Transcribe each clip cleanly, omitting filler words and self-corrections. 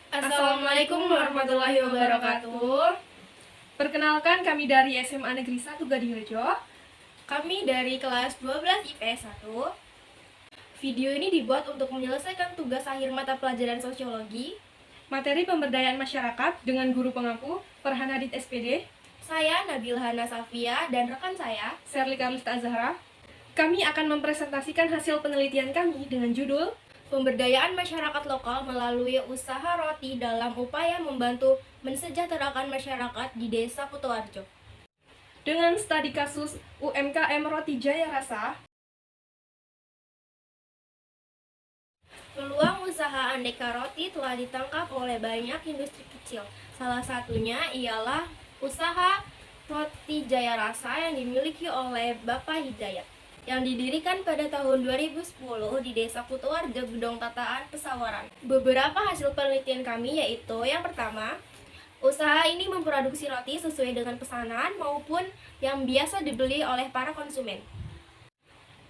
Assalamualaikum warahmatullahi wabarakatuh. Perkenalkan, kami dari SMA Negeri 1 Gadingrejo. Kami dari kelas 12 IPS 1. Video ini dibuat untuk menyelesaikan tugas akhir mata pelajaran sosiologi. Materi pemberdayaan masyarakat dengan guru pengampu Farhan Hadid SPD, Saya Nabilhana Safia dan rekan saya Sherly Karlista Azahra. Kami akan mempresentasikan hasil penelitian kami dengan judul Pemberdayaan masyarakat lokal melalui usaha roti dalam upaya membantu mensejahterakan masyarakat di Desa Kutoarjo. dengan studi kasus UMKM Roti Jaya Rasa. Peluang usaha aneka roti telah ditangkap oleh banyak industri kecil. Salah satunya ialah usaha Roti Jaya Rasa yang dimiliki oleh Bapak Hidayat, yang didirikan pada tahun 2010 di Desa Kutoarjo, Gedong Tataan, Pesawaran. Beberapa hasil penelitian kami yaitu yang pertama, usaha ini memproduksi roti sesuai dengan pesanan maupun yang biasa dibeli oleh para konsumen.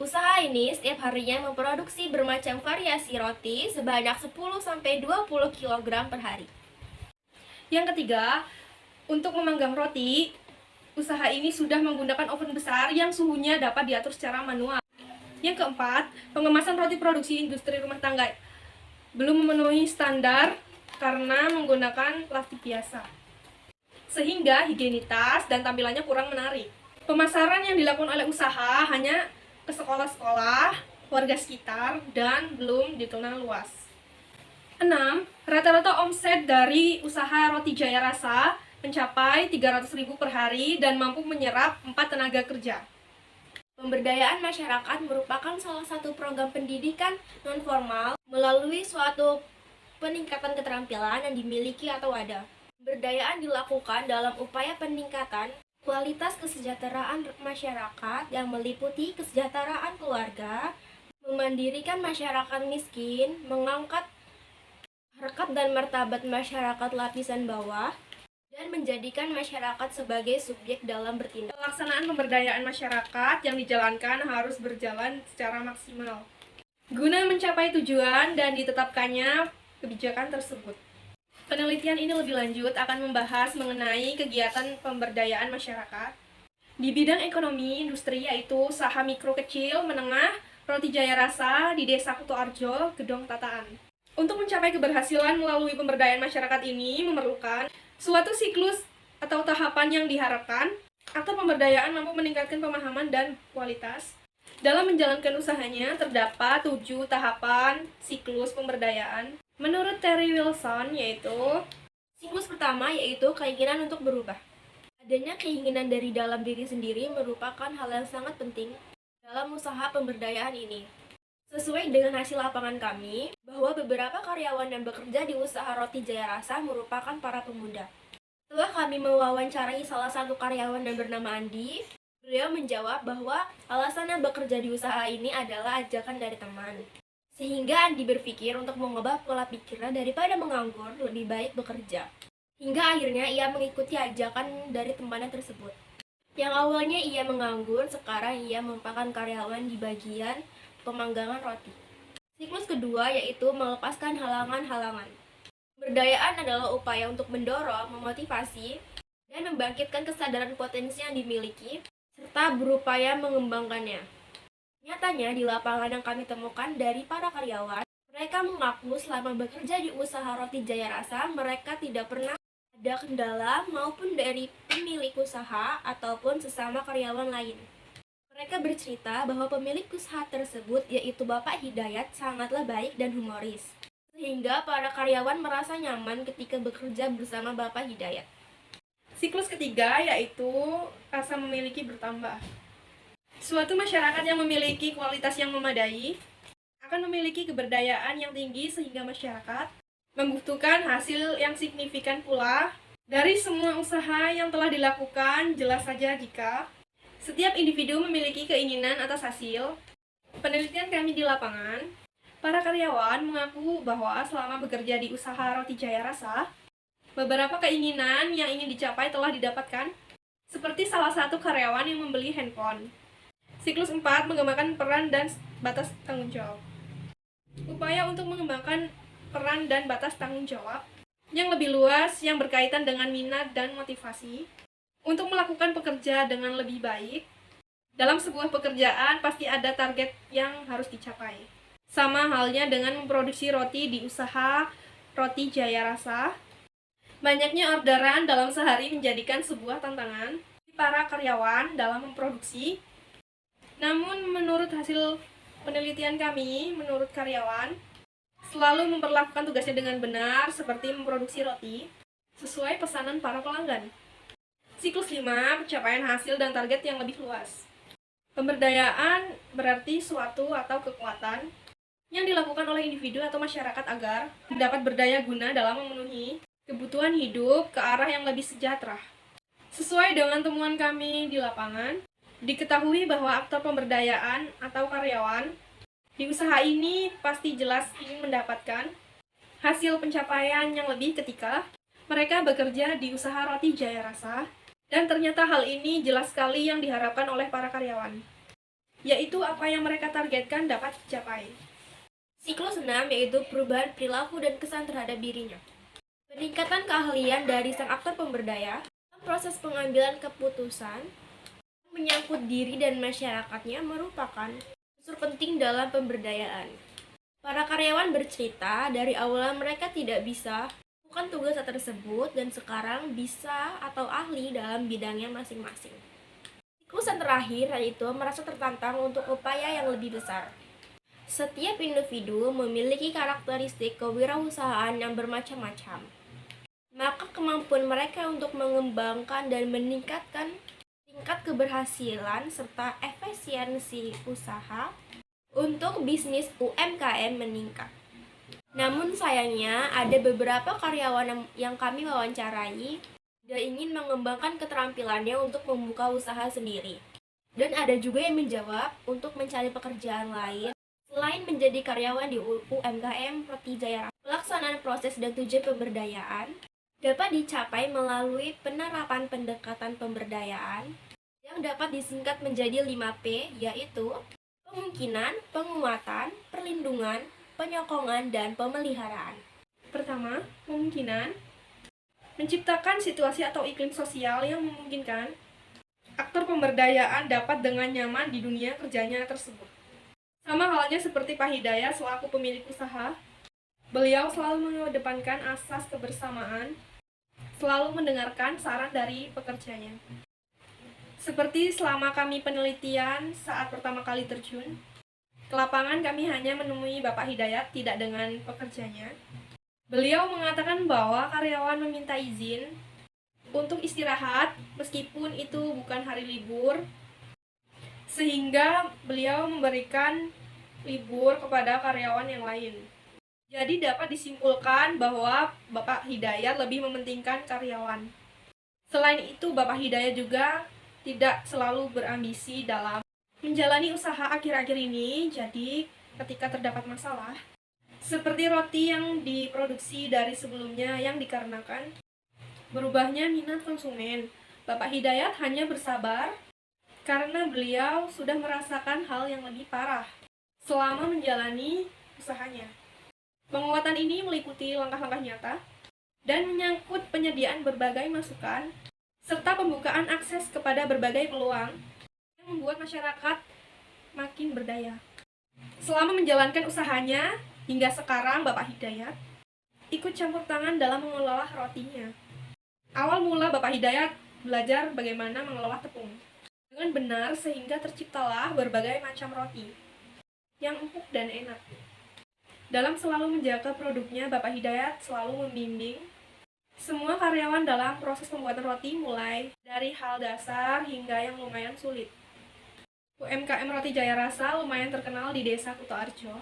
Usaha ini setiap harinya memproduksi bermacam variasi roti sebanyak 10-20 kg per hari. Yang ketiga, untuk memanggang roti, usaha ini sudah menggunakan oven besar yang suhunya dapat diatur secara manual. Yang keempat, pengemasan roti produksi industri rumah tangga belum memenuhi standar karena menggunakan plastik biasa, sehingga higienitas dan tampilannya kurang menarik. Pemasaran yang dilakukan oleh usaha hanya ke sekolah-sekolah, warga sekitar, dan belum dikenal luas. 6. Rata-rata omset dari usaha Roti Jaya Rasa mencapai 300.000 per hari dan mampu menyerap 4 tenaga kerja. Pemberdayaan masyarakat merupakan salah satu program pendidikan non-formal melalui suatu peningkatan keterampilan yang dimiliki atau ada. Pemberdayaan dilakukan dalam upaya peningkatan kualitas kesejahteraan masyarakat yang meliputi kesejahteraan keluarga, memandirikan masyarakat miskin, mengangkat harkat dan martabat masyarakat lapisan bawah, dan menjadikan masyarakat sebagai subjek dalam bertindak. Pelaksanaan pemberdayaan masyarakat yang dijalankan harus berjalan secara maksimal guna mencapai tujuan dan ditetapkannya kebijakan tersebut. Penelitian ini lebih lanjut akan membahas mengenai kegiatan pemberdayaan masyarakat di bidang ekonomi industri, yaitu usaha mikro kecil menengah Roti Jaya Rasa di Desa Kutoarjo, Gedong Tataan. Untuk mencapai keberhasilan melalui pemberdayaan masyarakat ini memerlukan suatu siklus atau tahapan yang diharapkan agar pemberdayaan mampu meningkatkan pemahaman dan kualitas. Dalam menjalankan usahanya terdapat 7 tahapan siklus pemberdayaan. Menurut Terry Wilson, yaitu Siklus pertama yaitu keinginan untuk berubah. Adanya keinginan dari dalam diri sendiri merupakan hal yang sangat penting dalam usaha pemberdayaan ini. Sesuai dengan hasil lapangan kami, bahwa beberapa karyawan yang bekerja di usaha Roti Jaya Rasa merupakan para pemuda. Setelah kami mewawancarai salah satu karyawan yang bernama Andi, beliau menjawab bahwa alasannya bekerja di usaha ini adalah ajakan dari teman. Sehingga Andi berpikir untuk mengubah pola pikirnya daripada menganggur, lebih baik bekerja. Hingga akhirnya ia mengikuti ajakan dari temannya tersebut. Yang awalnya ia menganggur, sekarang ia merupakan karyawan di bagian pemanggangan roti. Siklus kedua yaitu melepaskan halangan-halangan. Pemberdayaan adalah upaya untuk mendorong, memotivasi, dan membangkitkan kesadaran potensi yang dimiliki, serta berupaya mengembangkannya. Nyatanya di lapangan yang kami temukan dari para karyawan, mereka mengaku selama bekerja di usaha Roti Jaya Rasa, mereka tidak pernah ada kendala maupun dari pemilik usaha ataupun sesama karyawan lain. Mereka bercerita bahwa pemilik usaha tersebut, yaitu Bapak Hidayat, sangatlah baik dan humoris, sehingga para karyawan merasa nyaman ketika bekerja bersama Bapak Hidayat. siklus ketiga, yaitu rasa memiliki bertambah. Suatu masyarakat yang memiliki kualitas yang memadai akan memiliki keberdayaan yang tinggi sehingga masyarakat membutuhkan hasil yang signifikan pula dari semua usaha yang telah dilakukan. Jelas saja jika setiap individu memiliki keinginan atas hasil. Penelitian kami di lapangan, para karyawan mengaku bahwa selama bekerja di usaha Roti Jaya Rasa, beberapa keinginan yang ingin dicapai telah didapatkan, seperti salah satu karyawan yang membeli handphone. Siklus 4, mengembangkan peran dan batas tanggung jawab. Upaya untuk mengembangkan peran dan batas tanggung jawab yang lebih luas yang berkaitan dengan minat dan motivasi untuk melakukan pekerja dengan lebih baik. Dalam sebuah pekerjaan pasti ada target yang harus dicapai. Sama halnya dengan memproduksi roti di usaha Roti Jaya Rasa. Banyaknya orderan dalam sehari menjadikan sebuah tantangan para karyawan dalam memproduksi. Namun menurut hasil penelitian kami, menurut karyawan selalu memperlakukan tugasnya dengan benar seperti memproduksi roti sesuai pesanan para pelanggan. Siklus 5, pencapaian hasil dan target yang lebih luas. Pemberdayaan berarti suatu atau kekuatan yang dilakukan oleh individu atau masyarakat agar dapat berdaya guna dalam memenuhi kebutuhan hidup ke arah yang lebih sejahtera. Sesuai dengan temuan kami di lapangan, diketahui bahwa aktor pemberdayaan atau karyawan di usaha ini pasti jelas ingin mendapatkan hasil pencapaian yang lebih ketika mereka bekerja di usaha Roti Jaya Rasa, dan ternyata hal ini jelas sekali yang diharapkan oleh para karyawan, yaitu apa yang mereka targetkan dapat dicapai. Siklus 6 yaitu perubahan perilaku dan kesan terhadap dirinya. Peningkatan keahlian dari sang aktor pemberdaya dalam proses pengambilan keputusan menyangkut diri dan masyarakatnya merupakan unsur penting dalam pemberdayaan. Para karyawan bercerita dari awal mereka tidak bisa melakukan tugas tersebut dan sekarang bisa atau ahli dalam bidangnya masing-masing. Siklus yang terakhir yaitu merasa tertantang untuk upaya yang lebih besar. Setiap individu memiliki karakteristik kewirausahaan yang bermacam-macam. Maka kemampuan mereka untuk mengembangkan dan meningkatkan tingkat keberhasilan serta efisiensi usaha untuk bisnis UMKM meningkat. Namun sayangnya ada beberapa karyawan yang kami wawancarai tidak ingin mengembangkan keterampilannya untuk membuka usaha sendiri. Dan ada juga yang menjawab untuk mencari pekerjaan lain selain menjadi karyawan di UMKM Roti Jaya Rasa. Pelaksanaan proses dan tujuan pemberdayaan dapat dicapai melalui penerapan pendekatan pemberdayaan yang dapat disingkat menjadi 5P, yaitu pemungkinan, penguatan, perlindungan, penyokongan, dan pemeliharaan. Pertama, pemungkinan menciptakan situasi atau iklim sosial yang memungkinkan aktor pemberdayaan dapat dengan nyaman di dunia kerjanya tersebut. Sama halnya seperti Pak Hidayat selaku pemilik usaha, beliau selalu mengedepankan asas kebersamaan, selalu mendengarkan saran dari pekerjanya. Seperti selama kami penelitian saat pertama kali terjun ke lapangan, kami hanya menemui Bapak Hidayat tidak dengan pekerjanya. Beliau mengatakan bahwa karyawan meminta izin untuk istirahat meskipun itu bukan hari libur, sehingga beliau memberikan libur kepada karyawan yang lain. Jadi dapat disimpulkan bahwa Bapak Hidayat lebih mementingkan karyawan. Selain itu, Bapak Hidayat juga tidak selalu berambisi dalam menjalani usaha akhir-akhir ini. Jadi ketika terdapat masalah seperti roti yang diproduksi dari sebelumnya yang dikarenakan berubahnya minat konsumen, Bapak Hidayat hanya bersabar karena beliau sudah merasakan hal yang lebih parah selama menjalani usahanya. Penguatan ini meliputi langkah-langkah nyata dan menyangkut penyediaan berbagai masukan serta pembukaan akses kepada berbagai peluang yang membuat masyarakat makin berdaya. Selama menjalankan usahanya, hingga sekarang Bapak Hidayat ikut campur tangan dalam mengelola rotinya. Awal mula Bapak Hidayat belajar bagaimana mengelola tepung dengan benar sehingga terciptalah berbagai macam roti yang empuk dan enak. Dalam selalu menjaga produknya, Bapak Hidayat selalu membimbing semua karyawan dalam proses pembuatan roti mulai dari hal dasar hingga yang lumayan sulit. UMKM Roti Jaya Rasa lumayan terkenal di Desa Kutoarjo.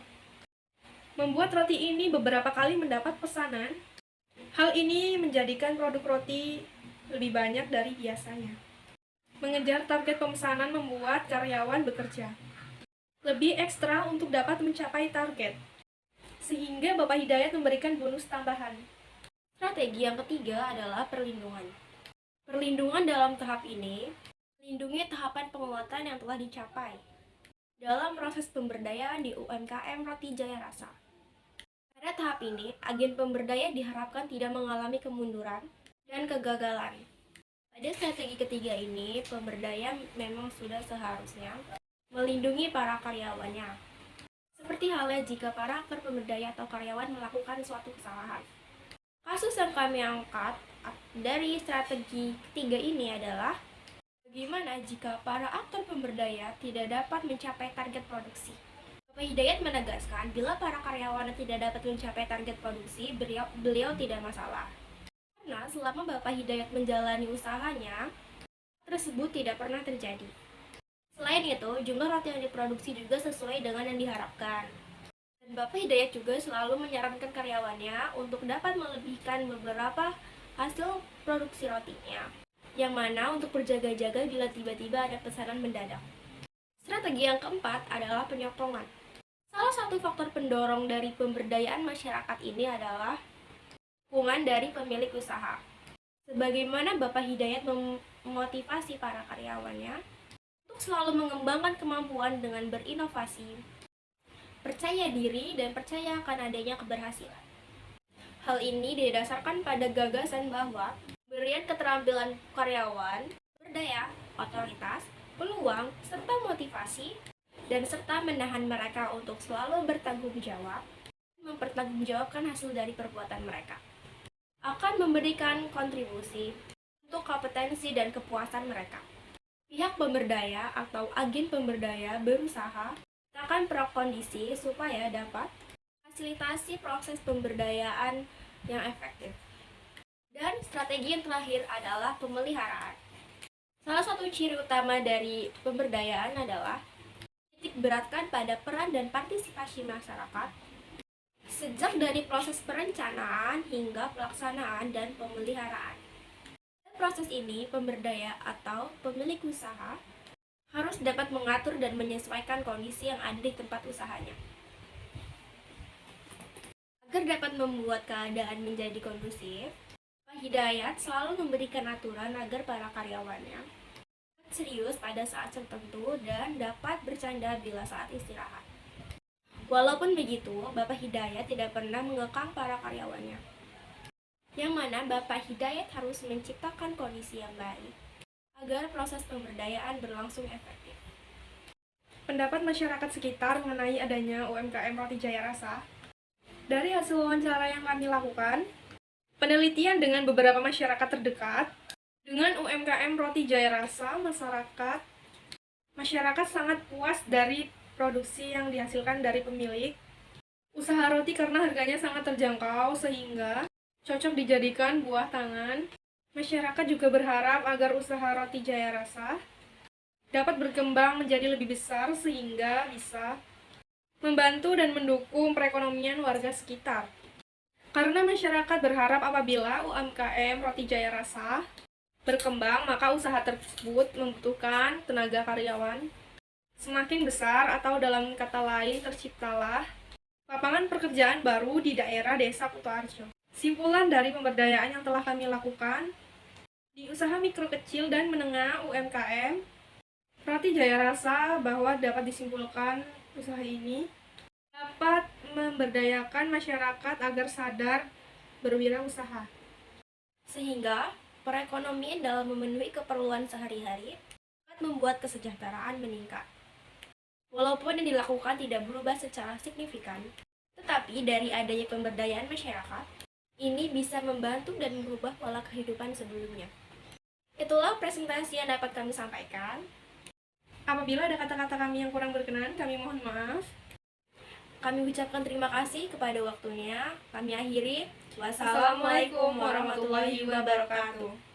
Membuat roti ini beberapa kali mendapat pesanan. Hal ini menjadikan produk roti lebih banyak dari biasanya. Mengejar target pemesanan membuat karyawan bekerja lebih ekstra untuk dapat mencapai target, sehingga Bapak Hidayat memberikan bonus tambahan. Strategi yang ketiga adalah perlindungan. Perlindungan dalam tahap ini melindungi tahapan penguatan yang telah dicapai dalam proses pemberdayaan di UMKM Roti Jaya Rasa. Pada tahap ini, agen pemberdaya diharapkan tidak mengalami kemunduran dan kegagalan. Pada strategi ketiga ini, pemberdaya memang sudah seharusnya melindungi para karyawannya. Seperti halnya jika para aktor pemberdaya atau karyawan melakukan suatu kesalahan. Kasus yang kami angkat dari strategi ketiga ini adalah bagaimana jika para aktor pemberdaya tidak dapat mencapai target produksi. Bapak Hidayat menegaskan bila para karyawan tidak dapat mencapai target produksi, beliau tidak masalah. Karena selama Bapak Hidayat menjalani usahanya, tersebut tidak pernah terjadi. Selain itu, jumlah roti yang diproduksi juga sesuai dengan yang diharapkan. Dan Bapak Hidayat juga selalu menyarankan karyawannya untuk dapat melebihkan beberapa hasil produksi rotinya, yang mana untuk berjaga-jaga bila tiba-tiba ada pesanan mendadak. Strategi yang keempat adalah penyokongan. Salah satu faktor pendorong dari pemberdayaan masyarakat ini adalah dukungan dari pemilik usaha. Sebagaimana Bapak Hidayat memotivasi para karyawannya untuk selalu mengembangkan kemampuan dengan berinovasi, percaya diri, dan percaya akan adanya keberhasilan. Hal ini didasarkan pada gagasan bahwa pemberian keterampilan karyawan, berdaya, otoritas, peluang, serta motivasi, dan serta menahan mereka untuk selalu bertanggung jawab, mempertanggungjawabkan hasil dari perbuatan mereka, akan memberikan kontribusi untuk kompetensi dan kepuasan mereka. Pihak pemberdaya atau agen pemberdaya berusaha menciptakan prakondisi supaya dapat fasilitasi proses pemberdayaan yang efektif. Dan strategi yang terakhir adalah pemeliharaan. Salah satu ciri utama dari pemberdayaan adalah titik beratkan pada peran dan partisipasi masyarakat sejak dari proses perencanaan hingga pelaksanaan dan pemeliharaan. Pada proses ini, pemberdaya atau pemilik usaha harus dapat mengatur dan menyesuaikan kondisi yang ada di tempat usahanya. Agar dapat membuat keadaan menjadi kondusif, Pak Hidayat selalu memberikan aturan agar para karyawannya serius pada saat tertentu dan dapat bercanda bila saat istirahat. Walaupun begitu, Bapak Hidayat tidak pernah mengekang para karyawannya, yang mana Bapak Hidayat harus menciptakan kondisi yang baik agar proses pemberdayaan berlangsung efektif. Pendapat masyarakat sekitar mengenai adanya UMKM Roti Jaya Rasa. Dari hasil wawancara yang kami lakukan, penelitian dengan beberapa masyarakat terdekat, dengan UMKM Roti Jaya Rasa, masyarakat sangat puas dari produksi yang dihasilkan dari pemilik usaha roti karena harganya sangat terjangkau sehingga cocok dijadikan buah tangan. Masyarakat juga berharap agar usaha Roti Jaya Rasa dapat berkembang menjadi lebih besar sehingga bisa membantu dan mendukung perekonomian warga sekitar. Karena masyarakat berharap apabila UMKM Roti Jaya Rasa berkembang, maka usaha tersebut membutuhkan tenaga karyawan semakin besar, atau dalam kata lain terciptalah lapangan pekerjaan baru di daerah Desa Kutoarjo. Simpulan dari pemberdayaan yang telah kami lakukan di usaha mikro kecil dan menengah UMKM Roti Jaya Rasa bahwa dapat disimpulkan usaha ini dapat memberdayakan masyarakat agar sadar berwirausaha, Sehingga perekonomian dalam memenuhi keperluan sehari-hari dapat membuat kesejahteraan meningkat. Walaupun yang dilakukan tidak berubah secara signifikan, tetapi dari adanya pemberdayaan masyarakat, ini bisa membantu dan merubah pola kehidupan sebelumnya. Itulah presentasi yang dapat kami sampaikan. Apabila ada kata-kata kami yang kurang berkenan, kami mohon maaf. Kami ucapkan terima kasih kepada waktunya. Kami akhiri. Wassalamualaikum warahmatullahi wabarakatuh.